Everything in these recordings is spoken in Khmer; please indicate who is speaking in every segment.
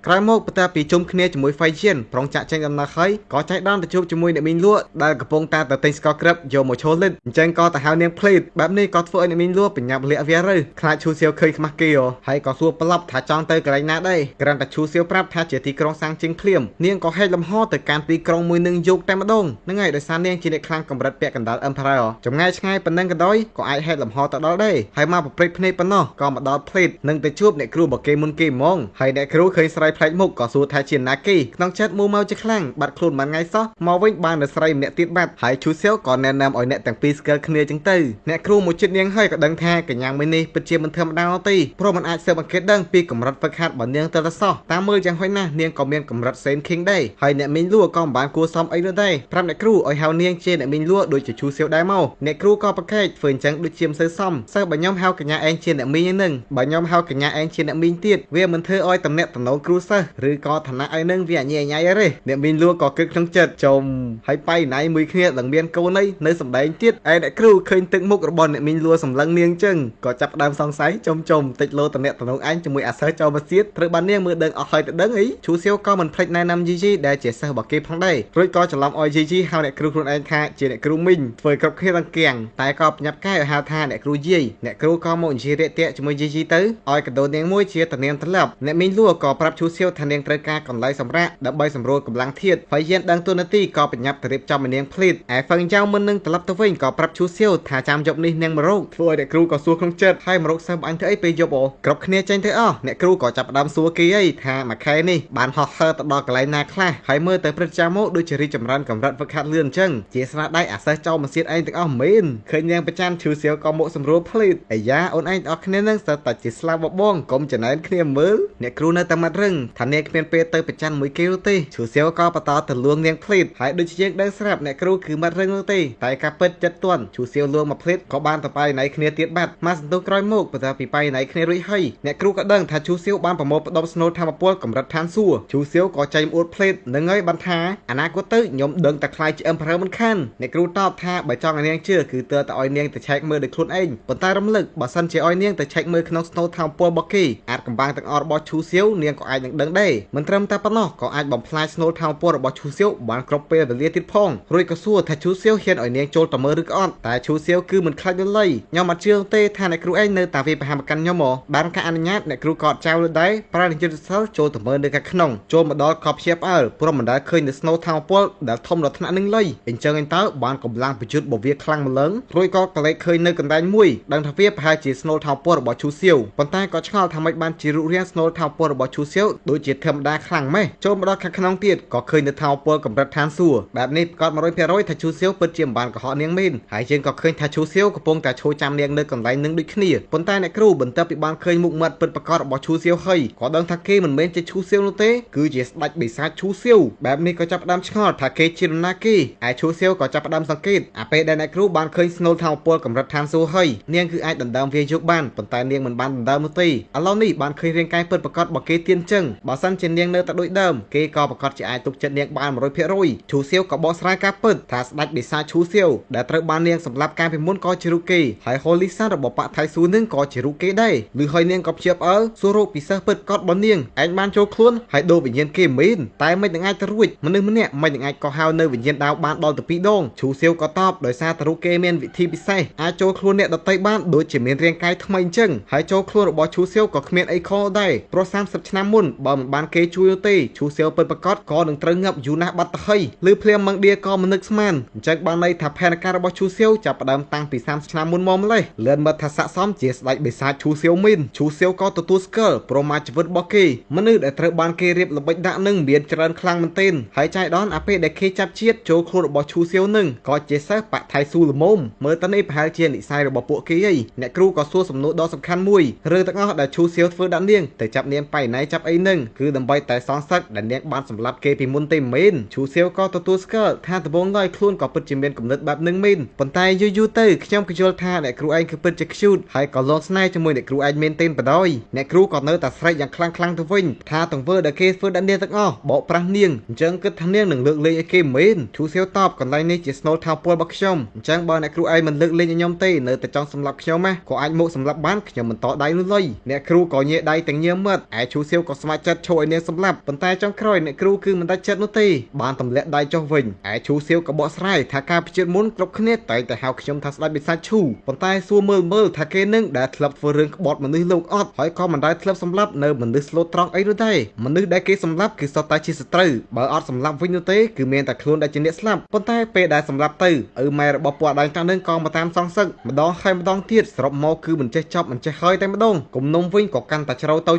Speaker 1: ក្រោយមកបន្ទាប់ពីជុំគ្នាជាមួយហ្វៃយៀនប្រងចាក់ចេញដំណើរហើយក៏ចៃដន្យទៅជួបជាមួយអ្នកមីងលក់ដែលកំពុងតែទិញស្ករក្រិបយកមកឈរលិតអញ្ចឹងក៏ទៅហៅនាងភ្លេតបែបនេះក៏ធ្វើឲ្យអ្នកមីងលក់បញ្ញាប់លាក់វារើខ្លាចឈូសៀវឃើញខ្មាស់គេហើយក៏សួរប្លប់ថាចង់ទៅកន្លែងណាដែរគ្រាន់តែឈូសៀវប្រាប់ថាជាទីក្រុងសាំងជិងភ្លាមនាងក៏ហែកលំហទៅកាន់ទីក្រុងមួយនឹងយកតែម្ដងហ្នឹងហើយដោយសារនាងជាអ្នកខ្លាំងកម្រិតពាក់កណ្ដាល Emperor ចម្ងាយឆ្ងាយប៉ុណ្ណឹងក៏ដោយក៏អាចហែកលំហទៅដល់ដែរហើយមកប្រព្រឹត្តភ្នែកប៉ុណ្ណោះក៏មកដល់ភ្លេតនឹងទៅជួបអ្នកគ្រូបកេមុនគេហ្មងហើយអ្នកគ្រូឃើញស្រីប្លែកមុខក៏សួរថាជាណាគេក្នុងចិត្តមូមកជាខ្លាំងបាត់ខ្លួនមួយថ្ងៃសោះមកវិញបាននៅស្រីម្នាក់ទៀតបាត់ហើយឈូសៀវក៏ណែនាំឲ្យអ្នកទាំងពីរស្គាល់គ្នាចឹងទៅអ្នកគ្រូមួយចិត្តនាងហើយក៏ដឹងថាកញ្ញាមួយនេះពិតជាមិនធម្មតាទេព្រោះមិនអាចស៊ើបអង្កេតដឹងពីកម្រិតហ្វឹកហាត់របស់នាងទៅសោះតាមមើលយ៉ាងហោចណាស់នាងក៏មានកម្រិតសេនឃីងដែរហើយអ្នកមីងលួក៏មិនបានគួរសមអីនោះដែរប្រាប់អ្នកគ្រូឲ្យហៅនាងជាអ្នកមីងលួដូចជាឈូសៀវដែរមកអ្នកគ្រូក៏ប្រកែកធ្វើអញ្ចឹងដូចជាមិនសូវសមសិស្សបើខ្ញុំហៅកញ្ញាឯងជាអ្នកមីងហ្នឹងបើខ្ញុំហៅកញ្ញាឯងជាអ្នកមីងទៀតវាមិនធ្វើឲ្យតំណែងតំណងគ្រូសិស្សឬក៏ឋានៈឯនឹងវាអញញ៉ៃទេអ្នកមីងលួក៏គិតក្នុងចិត្តចុំហើយបៃណៃមួយគ្នានឹងមានកូនអីនៅសម្ដែងទៀតឯអ្នកគ្រូឃើញទឹកមុខរបស់អ្នកមីងលួសម្លឹងនាងចឹងក៏ចាប់ផ្ដើមសង្ស័យចុំតិចលោតំណែងតំណងអញជាមួយអាសិស្សចោលមកទៀតត្រូវបាននាងមើលដឹងអស់ហើយទៅដឹងអីឈូសៀវក៏មិនភ្លេចណែនាំយីជីដែលជាសិស្សរបស់គេផងដែររួចក៏ច្រឡំឲ្យយីជីហៅអ្នកគ្រូខ្លួនឯងថាជាអ្នកគ្រូមីងធ្វើគ្រប់គ្នាទាំងគៀងតែក៏បញ្ញាប់កែឲ្យហៅថាអ្នកគ្រូយាយអ្នកគ្រូក៏មកនិយាយរាក់ទាក់ជាមួយយីជីទៅឲ្យកដោនាងមួយជាតនាងត្រឡប់អ្នកមីងលួក៏ប្រាប់ឈូសៀវថានាងត្រូវការកន្លែងសម្រាប់ដើម្បីសម្រួលកម្លាំងធាតុហើយយានដឹងទូនាទីក៏បញ្ញាប់ទៅរៀបចំឲ្យនាងភ្លេតឯហ្វឹងចៅមិននឹងត្រឡប់ទៅវិញក៏ប្រាប់ឈូសៀវថាចាំយប់នេះនាងមករោគធ្វើឲ្យអ្នកគ្រូក៏សួរក្នុងចិត្តហើយមករោគសិស្សអញធ្វើអីពេលយប់គ្រប់គ្នាចេញទៅអស់អ្នកគ្រូក៏ចាប់ផ្ដើមសួរគេអីថាមួយខែនេះបានហោះហើរទៅដល់កន្លែងណាខ្លះហើយមើលទៅព្រឹត្តិការណ៍មកដូចជារីកចម្រើនកម្រិតហ្វឹកហាត់លឿនអញ្ចឹងជាស្នាដៃអាសិស្សចោលមកសៀតឯងទាំងអស់មែនឃើញនាងប្រចាំឈូសៀវក៏មកសម្រួលភ្លេតអាយ៉ាអូនឯងទាំងអស់គ្នានឹងស្ទើរតែជាស្លាប់បងកុំចំណែនគ្នាមើលអ្នកគ្រូនៅតែមាត់រឹងថានាងគ្មានពេលទៅប្រចាំមួយគេទេឈូសៀវក៏បន្តទៅលួងនាងភ្លេតហើយដូចជាយើងដឹងស្រាប់អ្នកគ្រូគឺមាត់រឹងនោះទេតែការពិតចិត្តទន់ឈូសៀវលួងមកភ្លេតក៏បានទៅបាយណៃគ្នាទៀតបាត់មកសន្ទុះក្រោយមកបន្ទាប់ពីបាយណៃគ្នារួចហើយអ្នកគ្រូក៏ដឹងថាឈូសៀវបានប្រមូលផ្ដុំស្នូលធម្មពលកម្រិតឋានសួគ៌ឈូសៀវក៏ចែកអួតភ្លេតនឹងហើយបានថាអនាគតទៅខ្ញុំដឹងតែខ្លាយជា Emperor មិនខានអ្នកគ្រូតបថាបើចង់ឲ្យនាងជឿគឺទើបតែឲ្យនាងទៅឆែកមើលដោយខ្លួនឯងប៉ុន្តែរំលឹកបើសិនជាឲ្យនាងទៅឆែកមើលក្នុងស្នូលធម្មពលរបស់គេអាចកំបាំងទាំងអស់របស់ឈូសៀវនាងក៏អាចនឹងដឹងដែរមិនត្រឹមតែប៉ុណ្ណោះក៏អាចបំផ្លាញស្នូលធម្មពលរបស់ឈូសៀវបានគ្រប់ពេលវេលាទៀតផងរួចក៏សួរថាឈូសៀវហ៊ានឲ្យនាងចូលទៅមើលឬក៏អត់តែឈូសៀវគឺមិនខ្លាចលុយខ្ញុំអត់ជឿទេថាអ្នកគ្រូឯងនៅតែវាប្រហាមកាន់ខ្ញុំមកបានការអនុញ្ញាតអ្នកគ្រូក៏អត់ចោលដែរប្រើនិយាយសិលចូលទៅមើលនៅខាងក្នុងចូលមកដល់ក៏ព្យាផ្អើលព្រមមិនដែលឃើញនៅស្នូលធម្មពលដែលធំដល់ថ្នាក់នឹងលុយអញ្ចឹងឯងតើបានកម្លាំងប្រយុទ្ធរបស់វាខ្លាំងម្លឹងរួចក៏កលេចឃើញនៅកន្លែងមួយដឹងថាវាប្រហែលជាស្នូលធម្មពលរបស់ឈូសៀវប៉ុន្តែក៏ឆ្ងល់ថាមិនបានជារូបរាងស្នូលធម្មពលរបស់ឈូសៀវដូចជាធម្មតាខ្លាំងម៉េះចូលមកដល់ខាងក្នុងទៀតក៏ឃើញនៅធម្មពលកម្រិតឋានសួគ៌បែបនេះប្រកាស 100% ថាឈូសៀវពិតជាមិនបានកុហកនាងមែនហើយយើងក៏ឃើញថាឈូសៀវកំពុងតែឈរចាំនាងនៅកន្លែងនឹងដូចគ្នាប៉ុន្តែអ្នកគ្រូបន្ទាប់ពីបានឃើញមុខមាត់ពិតប្រាកដរបស់ឈូសៀវហើយក៏ដឹងថាគេមិនមែនជាឈូសៀវនោះទេគឺជាស្ដេចបិសាចឈូសៀវបែបនេះក៏ចាប់ផ្ដើមឆ្ងល់ថាគេជានរណាគេឯឈូសៀវក៏ចាប់ផ្ដើមសង្កេតអាពេលដែលអ្នកគ្រូបានឃើញស្នូលធម្មពលកម្រិតឋានសួគ៌ហើយនាងគឺអាចដណ្ដើមវាយកបានប៉ុន្តែនាងមិនបានដណ្ដើមនោះទេឥឡូវនេះបានឃើញរាងកាយពិតប្រាកដរបស់គេទៀនចឹងបើសិនជានាងនៅតែដូចដើមគេក៏ប្រកាសជាអាចទុកចិត្តនាងបាន 100% ឈូសៀវក៏បកស្រាយការពិតថាស្ដេចបិសាចឈូសៀវដែលត្រូវបាននាងសម្លាប់កាលពីមុនក៏ជារូបគេហើយហូលីសារបស់ប៉ាថៃស៊ូនឹងក៏ជារូបគេដែរឬហើយនាងក៏ព្យាផ្អើលសួររកពិសេសពិតប្រាកដរបស់នាងឯងបានចូលខ្លួនហើយដូរវិញ្ញាណគេមែនតែមិននឹងអាចទៅរួចមនុស្សម្នាក់មិននឹងអាចក៏ហៅនៅវិញ្ញាណដាវបានដល់ទៅ2ដងឈូសៀវក៏តបដោយសារតែរូបគេមានវិធីពិសេសអាចចូលខ្លួនអ្នកដទៃបានដូចជាមានរាងកាយថ្មីអញ្ចឹងហើយចូលខ្លួនរបស់ឈូសៀវក៏គ្មានអីខុសដែរព្រោះ30ឆ្នាំមុនបើមិនបានគេជួយទេឈូសៀវពិតប្រាកដក៏នឹងត្រូវងាប់យូរណាស់បាត់ទៅហើយឬភ្លាមម៉ងឌៀក៏មិននឹកស្មានអញ្ចឹងបានន័យថាផែនការរបស់ឈូសៀវចាប់ផ្ដើមតាំងពី30ឆ្នាំមុនមកម្លេះលឿនមើលថាស័ក្តិសមជាស្ដេចបិសាចឈូសៀវមីនឈូសៀវក៏ទទួលស្គាល់ព្រមមកជីវិតរបស់គេមនុស្សដែលត្រូវបានគេរៀបល្បិចដាក់នឹងមានច្រើនខ្លាំងមែនទែនហើយចៃដន្យអាពេលដែលគេចាប់ជាតិចូលខ្លួនរបស់ឈូសៀវនឹងក៏ជាសិស្សបថៃស៊ូល្មមមើលទៅនេះប្រហែលជានិស័យរបស់ពួកគេឯងអ្នកគ្រូក៏សួរសំណួរដ៏សំខាន់មួយរឿងទាំងអស់ដែលឈូសៀវធ្វើដាក់នាងទៅចាប់នាងបៃណៃចាប់អីនឹងគឺដើម្បីតែសងសឹកដែលនាងបានសម្លាប់គេពីមុនទេមែនឈូសៀវក៏ទទួលស្គាល់ថាដំបូងឡើយខ្លួនក៏ពិតជាមានគំនិតបែបនឹងមែនប៉ុន្តែយូរទៅខ្ញុំក៏យល់ថាអ្នកគ្រូឯងគឺពិតជាខ្ជូតហើយក៏លន់ស្នេហ៍ជាមួយអ្នកគ្រូឯងមែនទេបដ យអ្នកគ្រូក៏នៅតែស្រែកយ៉ាងខ្លាំងទៅវិញថាទង្វើដែលគេធ្វើដាក់នាងទាំងអស់បោកប្រាស់នាងអញ្ចឹងគិតថានាងនឹងលើកលែងឲ្យគេមែនឈូសៀវតបកន្លែងនេះជាស្នូលថាពលរបស់ខ្ញុំអញ្ចឹងបើអ្នកគ្រូឯងមិនលើកលែងឲ្យខ្ញុំទេនៅតែចង់សម្លាប់ខ្ញុំក៏អាចមកសម្លាប់បានខ្ញុំមិនតដៃនោះឡើយអ្នកគ្រូក៏ញែដៃទាំងញើមមាត់ឯឈូសៀវក៏ស្មាន ស្ម័គ្រចិត្តជួយនាងសម្លាប់ប៉ុន្តែចុងក្រោយអ្នកគ្រូគឺមិនដាច់ចិត្តនោះទេបានទម្លាក់ដៃចុះវិញឯឈូសៀវក៏បកស្រាយថាការពិចិត្រមុនគ្រប់គ្នាតែងតែហៅខ្ញុំថាស្ដេចបិសាចឈូប៉ុន្តែសួរមើលថាគេនឹងដែលធ្លាប់ធ្វើរឿងក្បត់មនុស្សលោកអត់ហើយក៏មិនដែលធ្លាប់សម្លាប់នៅមនុស្សស្លូតត្រង់អីនោះដែរមនុស្សដែលគេសម្លាប់គឺសុទ្ធតែជាសត្រូវបើអត់សម្លាប់វិញនោះទេគឺមានតែខ្លួនដែលជាអ្នកស្លាប់ប៉ុន្តែពេលដែលសម្លាប់ទៅឪម៉ែរបស់ពួកអដែងតាំងនឹងក៏មកតាមសងសឹកម្ដងហើយម្ដងទៀតសរុបមកគឺមិនចេះចប់មិនចេះហើយតែម្ដងគំនុំវិញក៏កាន់តែជ្រៅទ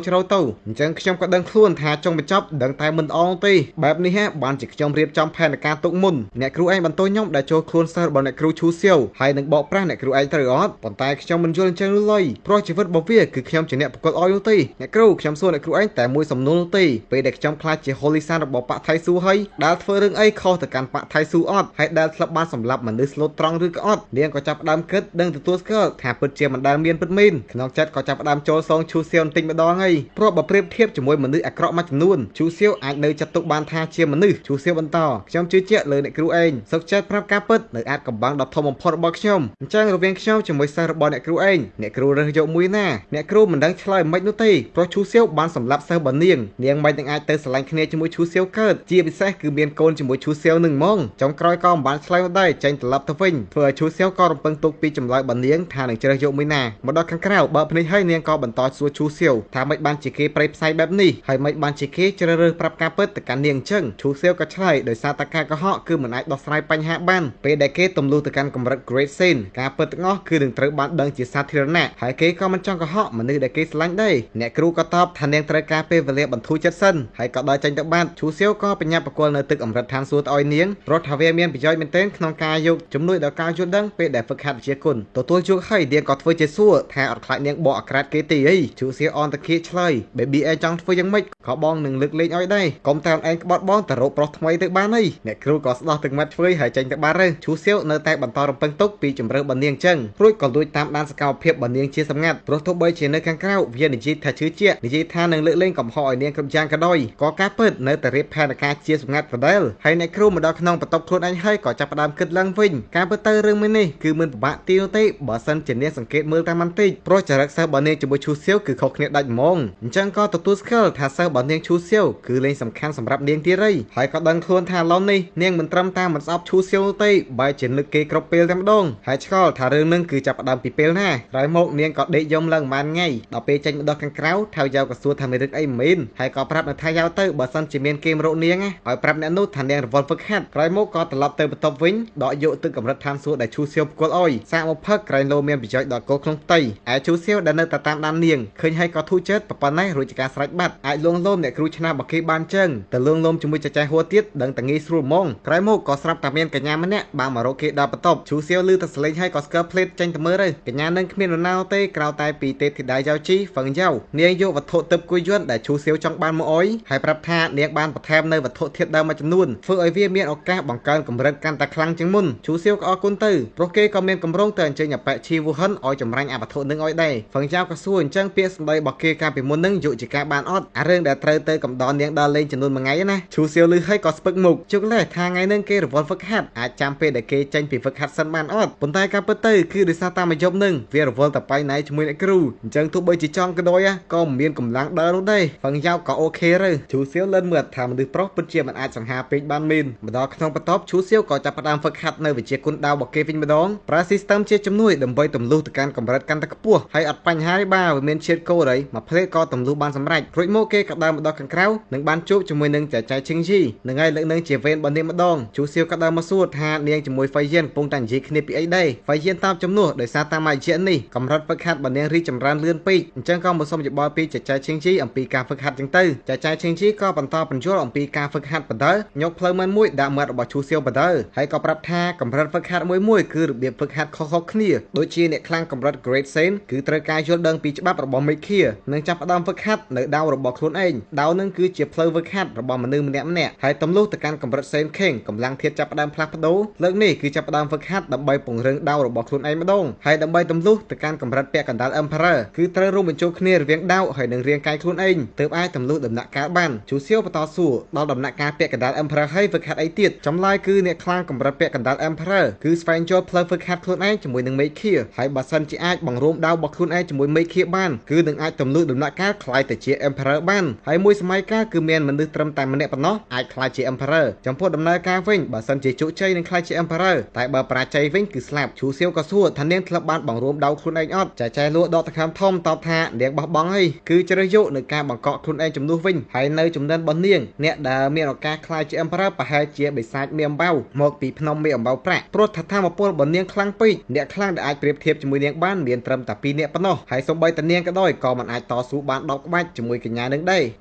Speaker 1: ៅអញ្ចឹងខ្ញុំក៏ដឹងខ្លួនថាចុងបញ្ចប់ដឹងតែមិនអងទេបែបនេះបានជាខ្ញុំរៀបចំផែនការទុកមុនអ្នកគ្រូឯងបន្ទោសខ្ញុំដែលចូលខ្លួនសិស្សរបស់អ្នកគ្រូឈូសៀវហើយនឹងបោកប្រាស់អ្នកគ្រូឯងត្រូវអត់ប៉ុន្តែខ្ញុំមិនយល់អញ្ចឹងនោះឡើយព្រោះជីវិតរបស់វាគឺខ្ញុំជាអ្នកប្រកល់ឲ្យនោះទេអ្នកគ្រូខ្ញុំសួរអ្នកគ្រូឯងតែមួយសំណួរនោះទេពេលដែលខ្ញុំខ្លាចជា Holy San របស់ប៉ាថៃស៊ូហើយដែលធ្វើរឿងអីខុសទៅកាន់ប៉ាថៃស៊ូអត់ហើយដែលធ្លាប់បានសម្លាប់មនុស្សស្លូតត្រង់ឬក៏អត់នាងក៏ចាប់ផ្ដើមគិតដឹងទទួលស្គាល់ថាពិតជាមិនដែលមានពិតមែនក្នុងចិត្តក៏ចាប់ផ្ដើមចូលសងឈូសៀវបន្តិចម្ដងហើយព្រោះបើប្រៀបធៀបជាមួយមនុស្សអាក្រក់មួយចំនួនឈូសៀវអាចនៅចាត់ទុកបានថាជាមនុស្សឈូសៀវបន្តខ្ញុំជឿជាក់លើអ្នកគ្រូឯងសុខចិត្តប្រាប់ការពិតនៅអាចកំបាំងដ៏ធំបំផុតរបស់ខ្ញុំអញ្ចឹងរវាងខ្ញុំជាមួយសិស្សរបស់អ្នកគ្រូឯងអ្នកគ្រូរើសយកមួយណាអ្នកគ្រូមិនដឹងឆ្លើយមិននោះទេព្រោះឈូសៀវបានសម្លាប់សិស្សរបស់នាងមិនទាំងអាចទៅស្រឡាញ់គ្នាជាមួយឈូសៀវកើតជាពិសេសគឺមានកូនជាមួយឈូសៀវនឹងហ្មងចុងក្រោយក៏មិនបានឆ្លើយដែរចេញត្រឡប់ទៅវិញធ្វើឲ្យឈូសៀវក៏រំពឹងទុកពីចម្លើយរបស់នាងថានឹងជ្រើសយកមួយណាមកដល់ខាងក្រៅបើភ្នែកហើយនាងក៏បន្តសួរឈូសៀវថាមិនបានជាគេប្រៃផ្សាយបែបនេះហើយមិនបានជាគេជ្រើសរើសប្រាប់ការពិតទៅកាន់នាងអញ្ចឹងឈូសៀវក៏ឆ្លើយដោយសារតែការកុហកគឺមិនអាចដោះស្រាយបញ្ហាបានពេលដែលគេទម្លុះទៅកាន់កម្រិត Great Sin ការពិតទាំងអស់គឺនឹងត្រូវបានដឹងជាសាធារណៈហើយគេក៏មិនចង់កុហកមនុស្សដែលគេស្រឡាញ់ដែរអ្នកគ្រូក៏តបថានាងត្រូវការពេលវេលាបន្ធូរចិត្តសិនហើយក៏ដើរចេញទៅបាត់ឈូសៀវក៏បញ្ញាបកលនៅទឹកអមរិតឋានសួគ៌ទៅឲ្យនាងព្រោះថាវាមានប្រយោជន៍មែនទែនក្នុងការយកជំនួយដល់ការយល់ដឹងពេលដែលហ្វឹកហាត់វិជ្ជាគុណទទួលយកហើយនាងក៏ធ្វើជាសួរថាអត់ខ្លាចនាងបកអាក្រាតគេទេអីឈូសៀវអនតគៀឆ្លើយ Baby ឯងចង់ធ្វើយ៉ាងម៉េចក៏បងនឹងលើកលែងឲ្យដែរកុំតែឯងក្បត់បងទៅរកប្រុសថ្មីទៅបានអីអ្នកគ្រូក៏ស្ដោះទឹកមាត់ធ្វើហើយចេញទៅបាត់ទៅឈូសៀវនៅតែបន្តរំពឹងទុកពីជំរឿនរបស់នាងចឹងរួចក៏លួចតាមដានសកម្មភាពរបស់នាងជាសម្ងាត់ព្រោះទោះបីជានៅខាងក្រៅវានិយាយថាជឿជាក់និយាយថានឹងលើកលែងកំហុសឲ្យនាងគ្រប់យ៉ាងក៏ដោយក៏ការពិតនៅតែរៀបផែនការជាសម្ងាត់ដដែលហើយអ្នកគ្រូមកដល់ក្នុងបន្ទប់ខ្លួនឯងហើយក៏ចាប់ផ្ដើមគិតឡើងវិញការពិតទៅរឿងមួយនេះគឺមិនពិបាកទីនោះទេបើសិនជានាងសង្កេតមើលតាមបន្តិចព្រោះចរិតសិស្សរបស់នាងជាមួយឈូសៀវគឺខុសគ្នាដាច់ហ្មងអញ្ចឹងក៏ទទួលស្គាល់ថាសិស្សរបស់នាងឈូសៀវគឺលែងសំខាន់សម្រាប់នាងទៀតហើយក៏ដឹងខ្លួនថាឡូវនេះនាងមិនត្រឹមតែមិនស្អប់ឈូសៀវទេបែរជានឹកគេគ្រប់ពេលតែម្ដងហើយឆ្ងល់ថារឿងនឹងគឺចាប់ផ្ដើមពីពេលណាក្រោយមកនាងក៏ដេកយំឡើងប៉ុន្មានថ្ងៃដល់ពេលចេញមកដល់ខាងក្រៅថៅយ៉ាវក៏សួរថាមានរឿងអីមែនហើយក៏ប្រាប់នៅថៅយ៉ាវទៅបើសិនជាមានគេមករកនាងឲ្យប្រាប់អ្នកនោះថានាងរវល់ហ្វឹកហាត់ក្រោយមកក៏ត្រឡប់ទៅបន្ទប់វិញដកយកទឹកកម្រិតឋានសួគ៌ដែលឈូសៀវផ្គល់ឲ្យសាកមកផឹកក្រែងលោមានប្រយោជន៍ដល់គោក្នុងផ្ទៃឯឈូសៀវដែលនៅតែតាមដាននាងឃើញហើយក៏ធូរចិត្តប៉ុណ្ណេះរួចជាការស្រេចបាត់អាចលួងលោមអ្នកគ្រូឆ្នះរបស់គេបានចឹងទៅលួងលោមជាមួយចចាយហួរទៀតដឹងតែងាយស្រួលហ្មងក្រោយមកក៏ស្រាប់តែមានកញ្ញាម្នាក់បានមករកគេដល់បន្ទប់ឈូសៀវឮតែសលេងហើយក៏ស្កើផ្លេតចេញទៅមើលទៅកញ្ញានឹងគ្មាននរណាទេក្រៅតែពីទេពធីតាយ៉ាវជីហ្វឹងយ៉ាវនាងយកវត្ថុទឹកគួយយន្តដែលឈូសៀវចង់បានមកអុយហើយប្រាប់ថានាងបានបន្ថែមនៅវត្ថុធាតុដើមមួយចំនួនធ្វើឲ្យវាមានឱកាសបង្កើនកម្រិតកាន់តែខ្លាំងជាងមុនឈូសៀវក៏អរគុណទៅព្រោះគេក៏មានកម្រងទៅអញ្ជើញអបៈឈីវូហិនឲ្យចម្រាញ់អវត្ថុនឹងឲ្យដែរហ្វឹងយ៉ាវក៏សួរអញ្ចឹងពាក្យសម្ដីរបស់គេកាលពីមុននឹងយកជាការបានអត់អារឿងដែលត្រូវទៅកំដរនាងដល់លេងចំនួនមួយថ្ងៃណាឈូសៀវឮហើយក៏ស្ពឹកមុខជុកលេះថាថ្ងៃនឹងគេរវល់ហ្វឹកហាត់អាចចាំពេលដែលគេចេញពីហ្វឹកហាត់សិនបានអត់ប៉ុន្តែការពិតទៅគឺដោយសារតាមយប់នឹងវារវល់តែបាយណៃជាមួយអ្នកគ្រូអញ្ចឹងទោះបីជាចង់ក៏ដោយក៏មិនមានកម្លាំងដើរនោះដែរហ្វឹងយ៉ាវក៏អូខេទៅឈូសៀវលឿនមើលថាមនុស្សប្រុសពិតជាមិនអាចសង្ហាពេកបានមានម្ដងក្នុងបន្ទប់ឈូសៀវក៏ចាប់ផ្ដើមហ្វឹកហាត់នៅវិជ្ជាគុណដៅរបស់គេវិញម្ដងប្រើ system ជាជំនួយដើម្បីទម្លុះទៅកាន់កម្រិតកាន់តែខ្ពស់ហើយអត់បញ្ហាទេបាទវាមានជាតិកូដអីមួយផ្លេតក៏ទម្លុះបានសម្រេចរួចមកគេក៏ដើរមកដល់ខាងក្រៅនឹងបានជួបជាមួយនឹងចែកឈិងជីនឹងហើយលើកនឹងជាវេនរបស់នាងម្ដងឈូសៀវក៏ដើរមកសួរថានាងជាមួយហ្វៃយៀនកំពុងតែនិយាយគ្នាពីអីដែរហ្វៃយៀនតាមចំនួនដោយសារតាមអាជីនេះកម្រិតហ្វឹកហាត់របស់នាងរីចម្រើនលឿនពេកអញ្ចឹងក៏មកសុំយោបល់ពីចែកឈិងជីអំពីការហ្វឹកហាត់ចឹងទៅចែកឈិងជីក៏បន្តបញ្យល់អំពីការហ្វឹកហាត់បន្តយកផ្លូវមួយដាក់មាត់របស់ឈូសៀវបន្តហើយក៏ប្រាប់ថាកម្រិតហ្វឹកហាត់មួយគឺរបៀបហ្វឹកហាត់ខុសៗគ្នាដូចជាអ្នកខ្លាំងកម្រិត Great Saint គឺត្រូវការយល់ដឹងពីច្បាប់របស់មេឃានិងចាប់ផ្ដើមហ្វឹកហាត់នៅដាវរបស់ខ្លួនឯងដាវនឹងគឺជាផ្លូវហ្វឹកហាត់របស់មនុស្សម្នាក់ហើយទម្លុះទៅកាន់កម្រិត Saint King កម្លាំងធាតុចាប់ផ្ដើមផ្លាស់ប្ដូរលើកនេះគឺចាប់ផ្ដើមហ្វឹកហាត់ដើម្បីពង្រឹងដាវរបស់ខ្លួនឯងម្ដងហើយដើម្បីទម្លុះទៅកាន់កម្រិតពាក់កណ្ដាល Emperor គឺត្រូវរួមបញ្ចូលគ្នារវាងដាវហើយនឹងរាងកាយខ្លួនឯងទើបអាចទម្លុះដំណាក់កាលបានជូសៀវបន្តសួរដល់ដំណាក់កាលពាក់កណ្ដាល Emperor ហើយហ្វឹកហាត់អីទៀតចម្លើយគឺអ្នកខ្លាំងកម្រិតពាក់កណ្ដាល Emperor គឺស្វែងយល់ផ្លូវហ្វឹកហាត់ខ្លួនឯងជាមួយនឹងមេឃាហើយបើសិនជាអាចបង្រួមដាវរបស់ខ្លួនឯងជាមួយមេឃាបានគឺនឹងអាចទម្លុះដំណាក់កាលខ្លាយទៅជា Emperor Emperor បានហើយមួយសម័យកាលគឺមានមនុស្សត្រឹមតែម្នាក់ប៉ុណ្ណោះអាចក្លាយជា Emperor ចំពោះដំណើរការវិញបើសិនជាជោគជ័យនឹងក្លាយជា Emperor តែបើបរាជ័យវិញគឺស្លាប់ឈូសៀវក៏សួរថានាងធ្លាប់បានបង្រួមដៅខ្លួនឯងអត់ចែលួដកដង្ហើមធំតបថានាងបោះបង់ហើយគឺជ្រើសយកនៅការបង្កក់ខ្លួនឯងជំនួសវិញហើយនៅជំនិនរបស់នាងអ្នកដែលមានឱកាសក្លាយជា Emperor ប្រហែលជាបិសាចមានអំបៅមកពីភ្នំមេអំបៅប្រាក់ព្រោះថាធម៌ពលរបស់នាងខ្លាំងពេកអ្នកខ្លាំងដែលអាចប្រៀបធៀបជាមួយនាងបានមានត្រឹមតែ2នាក់ប៉ុណ្ណោះហើយសូម្បីតែនាងក៏ដោយក៏មិនអាចតស៊ូបាន10ក្បាច់ជាមួយកញ្ញានឹងដែរ